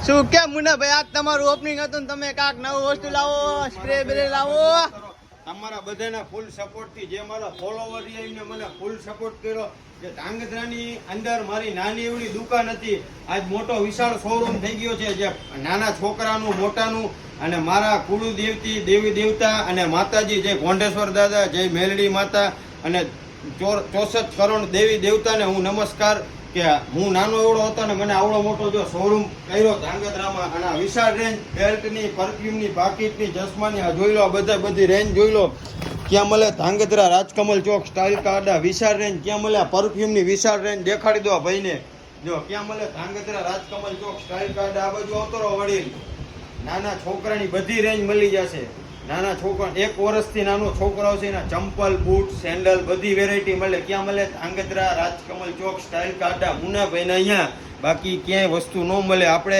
શું કેમ મુન્નાભાઈ આજ તમારું ઓપનિંગ હતું ને તમે કાંક નવું વસ્તુ લાવો સ્પ્રે બ્રે લાવો તમારા બધાના ફૂલ સપોર્ટ થી જે મારા ફોલોવર એમને મને ફૂલ સપોર્ટ કર્યો જે ધાંગધ્રાની અંદર મારી નાની એવડી દુકાન હતી આજ મોટો વિશાળ શોરૂમ થઈ ગયો છે જે નાના છોકરાનું મોટાનું અને મારા કુળદેવતી દેવી દેવતા અને માતાજી જય ઘોંડેશ્વર દાદા જય મેલડી માતા અને 64 કરોડ દેવી દેવતાને હું નમસ્કાર કે હું નાનો એવડો હતો ને મને આવડો મોટો જો શોરૂમ કર્યો ધાંગધ્રામાં અને વિશાળ રેન્જ બેલ્ટની પરફ્યુમની પાકીટની ચશ્માની આ જોઈ લો બધી રેન્જ જોઈ લો ક્યાં મળે ધાંગધ્રા રાજકમલ ચોક સ્ટાઇલ કાર્ડ વિશાળ રેન્જ ક્યાં મળે પરફ્યુમની વિશાળ રેન્જ દેખાડી દો ભાઈને જો ક્યાં મળે ધાંગધ્રા રાજકમલ ચોક સ્ટાઇલ કાર્ડ આ બાજુ આવતો રહો વડીલ નાના છોકરાની બધી રેન્જ મળી જશે નાના છોકરા 1 વર્ષથી નાનો છોકરો છે એના ચંપલ બૂટ સેન્ડલ બધી વેરાયટી મળે ક્યાં મળે ધાંગધ્રા રાજકમલ ચોક સ્ટાઇલ કાર્ડ મુન્નાભાઈ ને અહીંયા બાકી ક્યાંય વસ્તુ ન મળે આપણે